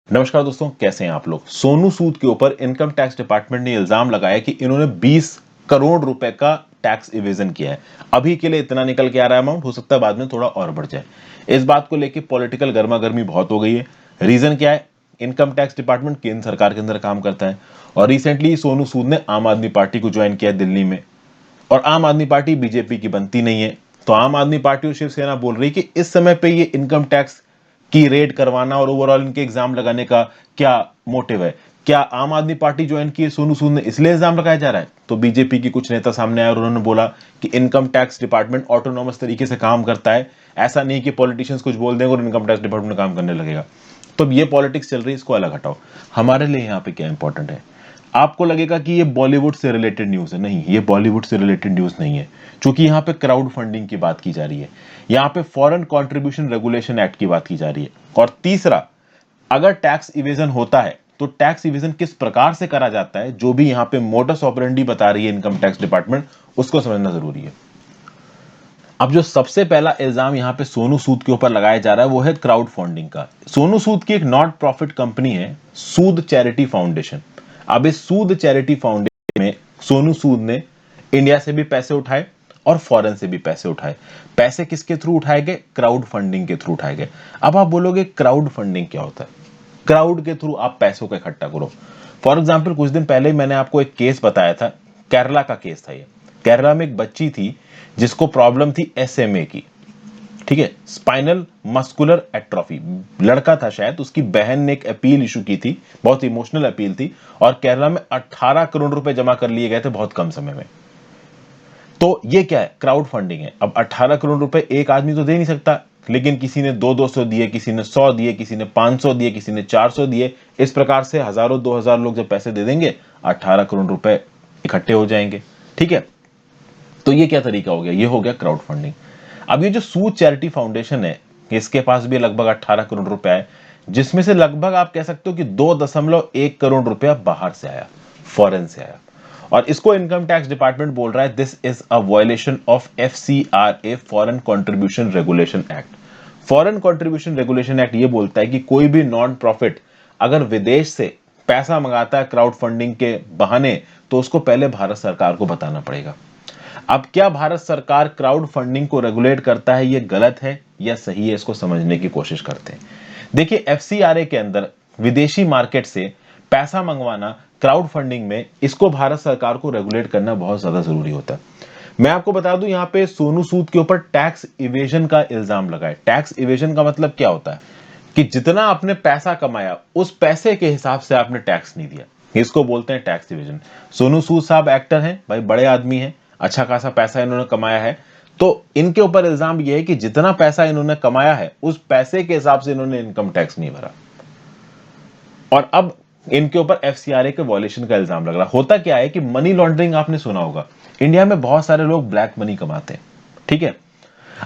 नमस्कार दोस्तों, कैसे हैं आप लोग। सोनू सूद के ऊपर इनकम टैक्स डिपार्टमेंट ने इल्जाम लगाया कि इन्होंने 20 करोड़ रुपए का टैक्स इवेजन किया है। अभी के लिए इतना निकल के आ रहा है अमाउंट, हो सकता है बाद में थोड़ा और बढ़ जाए। इस बात को लेकर पॉलिटिकल गर्मा गर्मी बहुत हो गई है। रीजन क्या है? इनकम टैक्स डिपार्टमेंट केंद्र सरकार के अंदर काम करता है और रिसेंटली सोनू सूद ने आम आदमी पार्टी को ज्वाइन किया दिल्ली में, और आम आदमी पार्टी बीजेपी की बनती नहीं है। तो आम आदमी पार्टी और शिवसेना बोल रही कि इस समय पे ये इनकम टैक्स की रेड करवाना और ओवरऑल इनके एग्जाम लगाने का क्या मोटिव है। क्या आम आदमी पार्टी ज्वाइन की सोनू सूद ने इसलिए इल्जाम लगाया जा रहा है? तो बीजेपी की कुछ नेता सामने आए और उन्होंने बोला कि इनकम टैक्स डिपार्टमेंट ऑटोनॉमस तरीके से काम करता है, ऐसा नहीं कि पॉलिटिशियंस कुछ बोल देंगे और इनकम टैक्स डिपार्टमेंट काम करने लगेगा। तो अब ये पॉलिटिक्स चल रही है, इसको अलग हटाओ। हमारे लिए यहाँ पे क्या इंपॉर्टेंट है? आपको लगेगा कि ये बॉलीवुड से रिलेटेड न्यूज है, नहीं, ये बॉलीवुड से रिलेटेड न्यूज नहीं है। क्योंकि यहाँ पे क्राउड फंडिंग की बात की जा रही है, यहाँ पे फॉरेन कंट्रीब्यूशन रेगुलेशन एक्ट की बात की जा रही है। और तीसरा, अगर टैक्स इवेजन होता है तो टैक्स इवेजन किस प्रकार से करा जाता है, जो भी यहाँ पे मोडस ऑपरेंडी बता रही है इनकम टैक्स डिपार्टमेंट, उसको समझना जरूरी है। अब जो सबसे पहला इल्जाम यहाँ पे सोनू सूद के ऊपर लगाया जा रहा है वो है क्राउड फंडिंग का। सोनू सूद की एक नॉट प्रॉफिट कंपनी है सूद चैरिटी फाउंडेशन। अब इस सूद चैरिटी फाउंडेशन में सोनू सूद ने इंडिया से भी पैसे उठाए और फॉरेन से भी पैसे उठाए। पैसे किसके थ्रू उठाए गए? क्राउड फंडिंग के थ्रू उठाए गए। अब आप बोलोगे क्राउड फंडिंग क्या होता है? क्राउड के थ्रू आप पैसों को इकट्ठा करो। फॉर एग्जाम्पल, कुछ दिन पहले मैंने आपको एक केस बताया था, केरला का केस था ये। केरला में एक बच्ची थी जिसको प्रॉब्लम थी एसएमए की, ठीक है, स्पाइनल मस्कुलर एट्रोफी। लड़का था शायद, उसकी बहन ने एक अपील इशू की थी, बहुत इमोशनल अपील थी, और केरला में 18 करोड़ रुपए जमा कर लिए गए थे बहुत कम समय में। तो ये क्या है? क्राउड फंडिंग है। अब 18 करोड़ रुपए एक आदमी तो दे नहीं सकता, लेकिन किसी ने 200 दिए, किसी ने 100 दिए, किसी ने 500 दिए, किसी ने 400 दिए। इस प्रकार से हजारों 2000 लोग जब पैसे दे देंगे, 18 करोड़ रुपए इकट्ठे हो जाएंगे। ठीक है, तो ये क्या तरीका हो गया? ये हो गया क्राउड फंडिंग। अब ये जो सूद चैरिटी फाउंडेशन है, इसके पास भी लगभग 18 करोड़ रुपए है, जिसमें से लगभग आप कह सकते हो कि 2.1 करोड़ रुपया बाहर से आया, फॉरेन से आया। और इसको इनकम टैक्स डिपार्टमेंट बोल रहा है this is a violation of FCRA, foreign contribution regulation act. Foreign contribution regulation act ये बोलता है कि कोई भी नॉन प्रॉफिट अगर विदेश से पैसा मंगाता है क्राउड फंडिंग के बहाने, तो उसको पहले भारत सरकार को बताना पड़ेगा। अब क्या भारत सरकार क्राउड फंडिंग को रेगुलेट करता है, ये गलत है या सही है, इसको समझने की कोशिश करते हैं। देखिए, FCRA के अंदर विदेशी मार्केट से पैसा मंगवाना क्राउड फंडिंग में, इसको भारत सरकार को रेगुलेट करना बहुत ज्यादा जरूरी होता है। मैं आपको बता दूं, यहां पे सोनू सूद के ऊपर टैक्स इवेजन का इल्जाम लगा है। टैक्स इवेजन का मतलब क्या होता है कि जितना आपने पैसा कमाया उस पैसे के हिसाब से आपने टैक्स नहीं दिया, इसको बोलते हैं टैक्स इवेजन। सोनू सूद साहब एक्टर हैं भाई, बड़े आदमी हैं, अच्छा खासा पैसा इन्होंने कमाया है, तो इनके ऊपर इल्जाम यह है कि जितना पैसा इन्होंने कमाया है उस पैसे के हिसाब से इन्होंने इनकम टैक्स नहीं भरा, और अब इनके ऊपर FCRA के वॉयलेशन का इल्जाम लग रहा। होता क्या है कि मनी लॉन्ड्रिंग आपने सुना होगा, इंडिया में बहुत सारे लोग ब्लैक मनी कमाते हैं, ठीक है।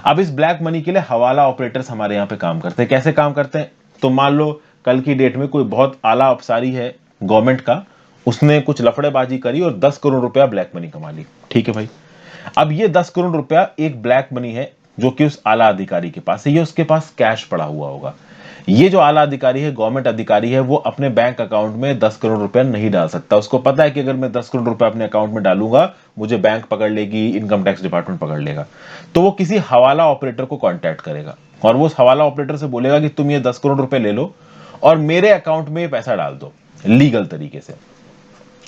अब इस ब्लैक मनी के लिए हवाला ऑपरेटर्स हमारे यहां पे काम करते हैं। कैसे काम करते हैं? तो मान लो कल की डेट में कोई बहुत आला अफसारी है गवर्नमेंट का, उसने कुछ लफड़ेबाजी करी और 10 करोड़ रुपया ब्लैक मनी कमा ली, ठीक है भाई। अब ये 10 करोड़ रुपया एक ब्लैक मनी है जो कि उस आला अधिकारी के पास है, ये उसके पास कैश पड़ा हुआ होगा। ये जो आला अधिकारी है, गवर्नमेंट अधिकारी है, वो अपने बैंक अकाउंट में 10 करोड़ रुपया नहीं डाल सकता। उसको पता है कि अगर मैं 10 करोड़ रुपया अपने अकाउंट में डालूंगा, मुझे बैंक पकड़ लेगी, इनकम टैक्स डिपार्टमेंट पकड़ लेगा। तो वो किसी हवाला ऑपरेटर को कॉन्टैक्ट करेगा और वो उस हवाला ऑपरेटर से बोलेगा कि तुम ये 10 करोड़ रुपए ले लो और मेरे अकाउंट में पैसा डाल दो लीगल तरीके से।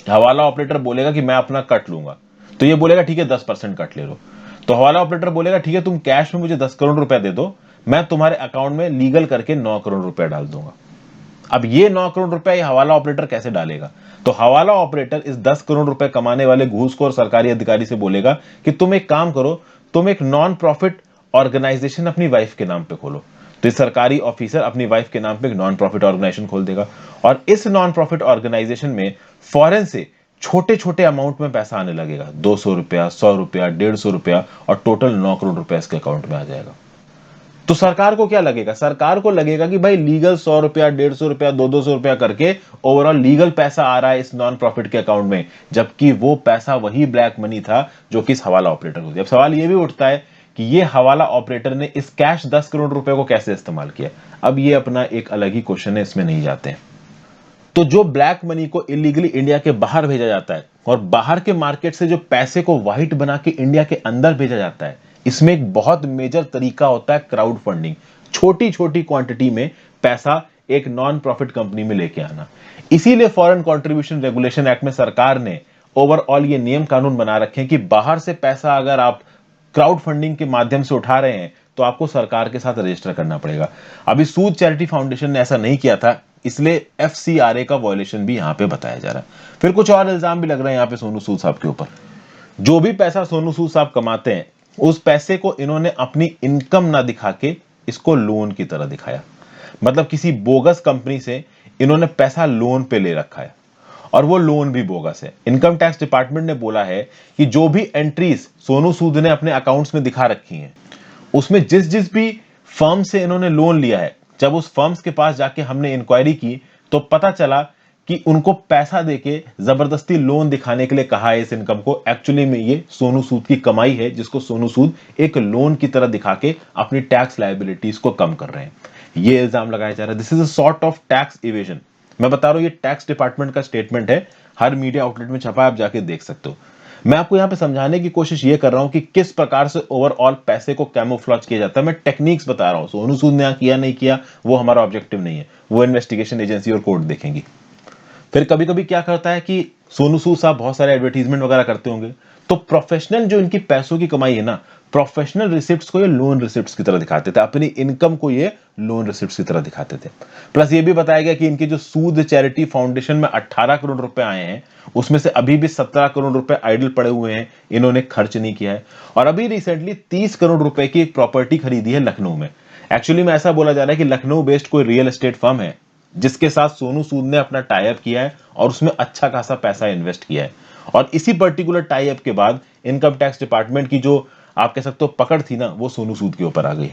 हवाला ऑपरेटर बोलेगा कि मैं अपना कट लूंगा, तो ये बोलेगा ठीक है 10% कट ले लो। तो हवाला ऑपरेटर बोलेगा ठीक है तुम कैश में मुझे 10 करोड़ रुपया दे दो, मैं तुम्हारे अकाउंट में लीगल करके 9 करोड़ रुपया डाल दूंगा। अब ये 9 करोड़ रुपया ये हवाला ऑपरेटर कैसे डालेगा? तो हवाला ऑपरेटर इस 10 करोड़ रुपए कमाने वाले घूसखोर सरकारी अधिकारी से बोलेगा कि तुम एक काम करो, तुम एक नॉन प्रॉफिट ऑर्गेनाइजेशन अपनी वाइफ के नाम पे खोलो। तो इस सरकारी ऑफिसर अपनी वाइफ के नाम पे एक नॉन प्रॉफिट ऑर्गेनाइजेशन खोल देगा, और इस नॉन प्रॉफिट ऑर्गेनाइजेशन में फॉरेन से छोटे छोटे अमाउंट में पैसा आने लगेगा, 200 रुपया, 100 रुपया, 150 रुपया, और टोटल 9 करोड़ रुपया इसके अकाउंट में आ जाएगा। तो सरकार को क्या लगेगा? सरकार को लगेगा कि भाई लीगल 100 रुपया, 150 रुपया, 200 रुपया करके ओवरऑल लीगल पैसा आ रहा है इस नॉन प्रॉफिट के अकाउंट में, जबकि वो पैसा वही ब्लैक मनी था जो कि इस हवाला ऑपरेटर को दिया। अब सवाल ये भी उठता है कि ये हवाला ऑपरेटर ने इस कैश 10 करोड़ रुपए को कैसे इस्तेमाल किया। अब ये अपना एक अलग ही क्वेश्चन है, इसमें नहीं जाते हैं। तो जो ब्लैक मनी को इलीगली इंडिया के बाहर भेजा जाता है और बाहर के मार्केट से जो पैसे को व्हाइट बना के इंडिया के अंदर भेजा जाता है, इसमें एक बहुत मेजर तरीका होता है क्राउड फंडिंग। छोटी छोटी क्वांटिटी में पैसा एक नॉन प्रॉफिट कंपनी में लेके आना। इसीलिए फॉरेन कंट्रीब्यूशन रेगुलेशन एक्ट में सरकार ने ओवरऑल ये नियम कानून बना रखे हैं कि बाहर से पैसा अगर आप क्राउड फंडिंग के माध्यम से उठा रहे हैं तो आपको सरकार के साथ रजिस्टर करना पड़ेगा। अभी सूद चैरिटी फाउंडेशन ने ऐसा नहीं किया था, इसलिए एफसीआरए का वायलेशन भी यहां पे बताया जा रहा है। फिर कुछ और इल्जाम भी लग रहे हैं यहां पे सोनू सूद साहब के ऊपर। जो भी पैसा सोनू सूद साहब कमाते हैं, उस पैसे को इन्होंने अपनी इनकम ना दिखा के इसको लोन की तरह दिखाया। मतलब किसी बोगस कंपनी से इन्होंने पैसा लोन पे ले रखा है और वो लोन भी बोगस है। इनकम टैक्स डिपार्टमेंट ने बोला है कि जो भी एंट्रीज सोनू सूद ने अपने अकाउंट्स में दिखा रखी हैं, उसमें जिस जिस भी फर्म से इन्होंने लोन लिया है, जब उस फर्म्स के पास जाके हमने इंक्वायरी की तो पता चला कि उनको पैसा देके जबरदस्ती लोन दिखाने के लिए कहा है इस इनकम को। एक्चुअली में ये सोनू सूद की कमाई है जिसको सोनू सूद एक लोन की तरह दिखा के अपनी टैक्स लायबिलिटीज को कम कर रहे हैं। ये इल्जाम लगाया जा रहा है। This is a sort of tax evasion. मैं बता रहा हूं, ये टैक्स डिपार्टमेंट का स्टेटमेंट है, हर मीडिया आउटलेट में छपा है, आप जाके देख सकते हो। मैं आपको यहां पे समझाने की कोशिश ये कर रहा हूं कि किस प्रकार से ओवरऑल पैसे को कैमोफ्लेज किया जाता है। मैं टेक्निक्स बता रहा हूं, सोनू सूद ने यहां किया नहीं किया वो हमारा ऑब्जेक्टिव नहीं है, वो इन्वेस्टिगेशन एजेंसी और कोर्ट देखेंगी। फिर कभी कभी क्या करता है कि सोनू सूद साहब बहुत सारे एडवर्टीजमेंट वगैरह करते होंगे, तो प्रोफेशनल जो इनकी पैसों की कमाई है ना, प्रोफेशनल रिसिप्ट्स को ये लोन रिसिप्ट्स की तरह दिखाते थे, अपनी इनकम को ये लोन रिसिप्ट्स की तरह दिखाते थे। प्लस ये भी बताया गया कि इनकी जो सूद चैरिटी फाउंडेशन में 18 करोड़ रुपए आए हैं, उसमें से अभी भी 17 करोड़ रुपए आइडल पड़े हुए हैं, इन्होंने खर्च नहीं किया है। और अभी रिसेंटली 30 करोड़ रुपए की एक प्रॉपर्टी खरीदी है लखनऊ में। एक्चुअली में ऐसा बोला जा रहा है कि लखनऊ बेस्ड कोई रियल एस्टेट फर्म है जिसके साथ सोनू सूद ने अपना टाई अप किया है और उसमें अच्छा खासा पैसा इन्वेस्ट किया है। और इसी पर्टिकुलर टाई अप के बाद इनकम टैक्स डिपार्टमेंट की जो आप कह सकते हो पकड़ थी ना, वो सोनू सूद के ऊपर आ गई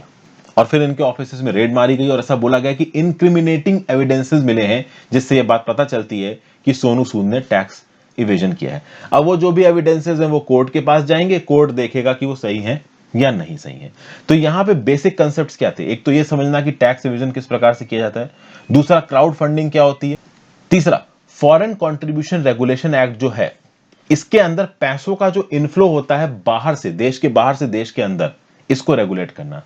और फिर इनके ऑफिस में रेड मारी गई और ऐसा बोला गया कि इनक्रिमिनेटिंग एविडेंसेस मिले हैं जिससे यह बात पता चलती है कि सोनू सूद ने टैक्स इवेजन किया है। अब वो जो भी एविडेंसेस हैं वो कोर्ट के पास जाएंगे, कोर्ट देखेगा कि वो सही है या नहीं सही है। तो यहां पे बेसिक कंसेप्ट्स क्या थे? एक तो ये समझना कि टैक्स इवेजन किस प्रकार से किया जाता है, दूसरा क्राउड फंडिंग क्या होती है, तीसरा फॉरेन कंट्रीब्यूशन रेगुलेशन एक्ट जो है, इसके अंदर पैसों का जो इनफ्लो होता है बाहर से, देश के बाहर से देश के अंदर, इसको रेगुलेट करना।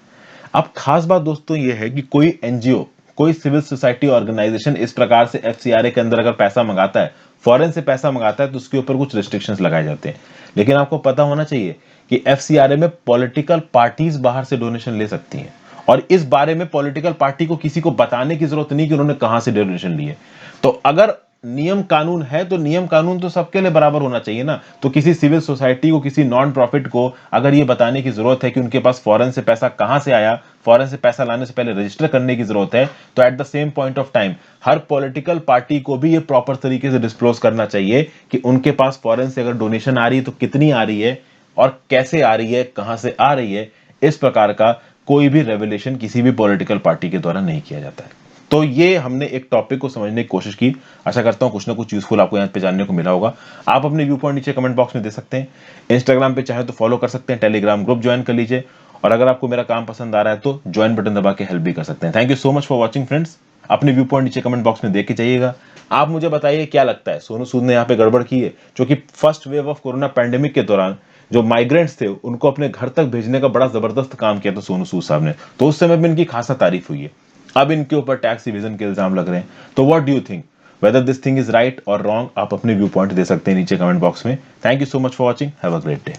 अब खास बात दोस्तों ये है कि कोई एनजीओ, कोई सिविल सोसाइटी ऑर्गेनाइजेशन इस प्रकार से एफसीआरए के अंदर अगर पैसा मंगाता है, फॉरेन से पैसा मंगाता है, तो उसके ऊपर कुछ रिस्ट्रिक्शंस लगाए जाते हैं। लेकिन आपको पता होना चाहिए कि एफसीआरए में पॉलिटिकल पार्टीज बाहर से डोनेशन ले सकती हैं और इस बारे में पॉलिटिकल पार्टी को किसी को बताने की जरूरत नहीं कि उन्होंने कहां से डोनेशन लिए। तो अगर नियम कानून है तो नियम कानून तो सबके लिए बराबर होना चाहिए ना। तो किसी सिविल सोसाइटी को, किसी नॉन प्रॉफिट को अगर ये बताने की जरूरत है कि उनके पास फॉरेन से पैसा कहां से आया, फॉरेन से पैसा लाने से पहले रजिस्टर करने की जरूरत है, तो at the same point of time her political party को भी ये प्रॉपर तरीके से डिस्क्लोज करना चाहिए कि उनके पास फॉरेन से अगर डोनेशन आ रही है तो कितनी आ रही है और कैसे आ रही है, कहां से आ रही है। इस प्रकार का कोई भी रेवलेशन किसी भी पॉलिटिकल पार्टी के द्वारा नहीं किया जाता है। तो ये हमने एक टॉपिक को समझने की कोशिश की। आशा करता हूं कुछ ना कुछ यूजफुल आपको यहाँ पे जानने को मिला होगा। आप अपने व्यू पॉइंट नीचे कमेंट बॉक्स में दे सकते हैं। इंस्टाग्राम पे चाहे तो फॉलो कर सकते हैं, टेलीग्राम ग्रुप ज्वाइन कर लीजिए और अगर आपको मेरा काम पसंद आ रहा है तो ज्वाइन बटन दबा के हेल्प भी कर सकते हैं। Thank you so much for watching friends. अपने व्यू पॉइंट नीचे कमेंट बॉक्स में देख के जाइएगा। आप मुझे बताइए क्या लगता है, सोनू सूद ने यहाँ पे गड़बड़ की है? क्योंकि first wave of corona pandemic के दौरान जो माइग्रेंट्स थे उनको अपने घर तक भेजने का बड़ा जबरदस्त काम किया था सोनू सूद साहब ने, तो उस समय में इनकी खासा तारीफ हुई है। अब इनके ऊपर टैक्स इवेजन के इल्जाम लग रहे हैं, तो what do you think, whether this thing is right और रॉन्ग? आप अपने व्यू पॉइंट दे सकते हैं नीचे कमेंट बॉक्स में। Thank you so much for watching, have a great day.